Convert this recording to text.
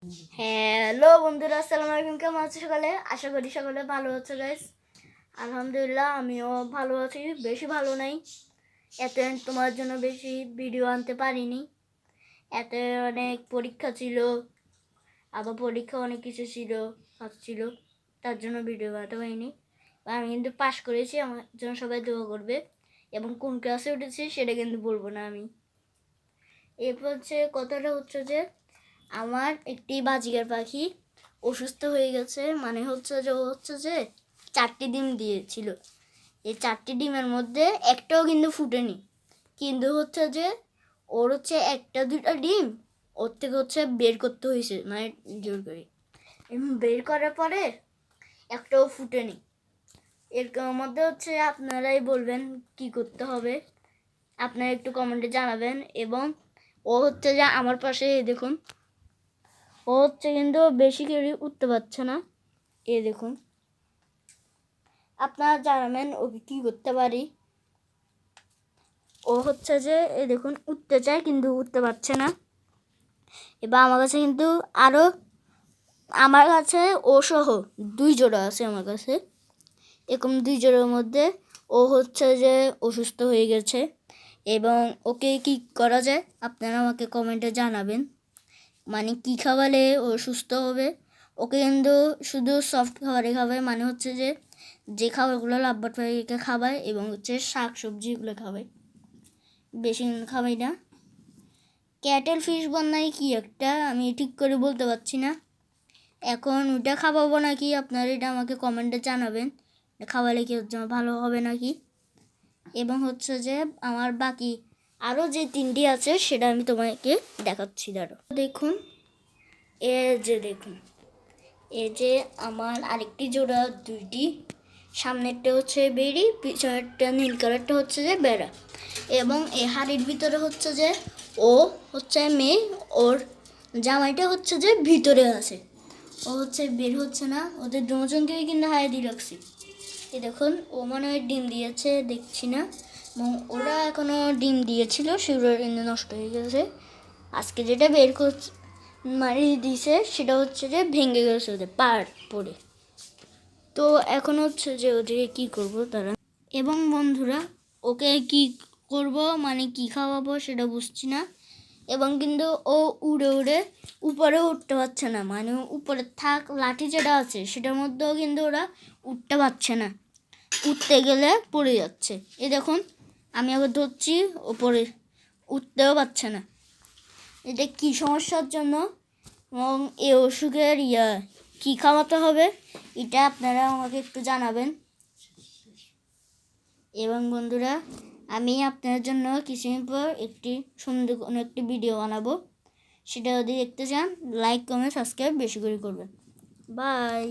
Hello বন্ধুরা, আসসালামু আলাইকুম। কেমন আছো সকালে? আশা করি সকলে ভালো আছো গাইস। আলহামদুলিল্লাহ আমিও ভালো আছি, বেশি ভালো নাই। এতে তোমার জন্য বেশি ভিডিও আনতে পারিনি। এতে অনেক পরীক্ষা ছিল, আবার পরীক্ষা অনেক কিছু ছিল, কাজ ছিল, তার জন্য ভিডিও বানাতে পারিনি। আমি কিন্তু পাশ করেছি, আমার জন্য সবাই দোয়া করবে। এবং কোন ক্লাসে উঠেছি সেটা কিন্তু বলবো না আমি। এরপর কথাটা হচ্ছে যে আমার একটি বাজিগার পাখি অসুস্থ হয়ে গেছে। মানে হচ্ছে যে 4টি ডিম দিয়েছিল। এই 4টি ডিমের মধ্যে একটাও কিন্তু ফুটেনি। কিন্তু ওর একটা দুটা ডিম ওর থেকে বের করতে হয়েছে, মানে জোর করে। বের করার পরে একটাও ফুটেনি। এর মধ্যে আপনারাই বলবেন কি করতে হবে, আপনারা একটু কমেন্টে জানাবেন। এবং ও যে আমার পাশে দেখুন, ও কিন্তু বেশি করে উঠতে পারছে না। দেখুন, আপনারা জানাবেন ওকে কী করতে পারি। ও যে দেখুন উঠতে চায় কিন্তু উঠতে পারছে না। এবার আমার কাছে ও সহ 2 জোড়া আছে আমার কাছে। এরকম 2 জোড়ার মধ্যে ও যে অসুস্থ হয়ে গেছে। এবং ওকে কি করা যায় আপনারা আমাকে কমেন্টে জানাবেন। মানে কি খাওয়ালে ও সুস্থ হবে। ওকে কিন্তু শুধু সফট খাবারে খাওয়ায়, মানে যে খাবারগুলো লাভবাট পাখিকে খাওয়ায় এবং শাক সবজিগুলো খাওয়ায়, বেশি খাওয়াই না। ক্যাটেল ফিশ বন্যায় কি একটা আমি ঠিক করে বলতে পারছি না। এখন ওটা খাওয়াবো নাকি আপনারা এটা আমাকে কমেন্টে জানাবেন। খাওয়ালে কি ভালো হবে নাকি। এবং যে আমার বাকি আরও যে 3টি আছে সেটা আমি তোমাকে দেখাচ্ছি, দাঁড়ো। দেখুন, দেখুন আমার আরেকটি জোড়া 2টি। সামনেরটা বেরি, পিছনেরটা নীল কালারটা যে বেড়া। এবং এই হাড়ির ভিতরে যে ও মেয়ে, ওর জামাইটা যে ভিতরে আছে। ও বের হচ্ছে না। ওদের দুজনকে কিন্তু হাই দিয়ে রাখছি। দেখুন, ও মনে হয় ডিম দিয়েছে, দেখছি না। এবং ওরা এখনো ডিম দিয়েছিল, সেগুলো কিন্তু নষ্ট হয়ে গেছে। আজকে যেটা বের করছে মারিয়ে দিয়েছে সেটা যে ভেঙে গেছে ওদের পাড় পড়ে। তো এখন যে ওদেরকে কী করবো তারা। এবং বন্ধুরা, ওকে কি করব মানে কি খাওয়াবো সেটা বুঝছি না। এবং কিন্তু ও উড়ে উড়ে উপরে উঠতে পারছে না। মানে উপরে লাঠি যেটা আছে সেটার মধ্যেও কিন্তু ওরা উঠতে পারছে না। উঠতে গেলে পড়ে যাচ্ছে। দেখুন, আমি আবার ধরছি, ওপরে উঠতেও পারছে না। এটা কি সমস্যার জন্য এবং এই অসুখের কী খাওয়াতে হবে এটা আপনারা আমাকে একটু জানাবেন। এবং বন্ধুরা, আমি আপনাদের জন্য কিছুদিন পর সুন্দর কোনো একটি ভিডিও বানাবো। সেটা যদি দেখতে চান লাইক কমেন্ট সাবস্ক্রাইব বেশি করে করবেন। বাই।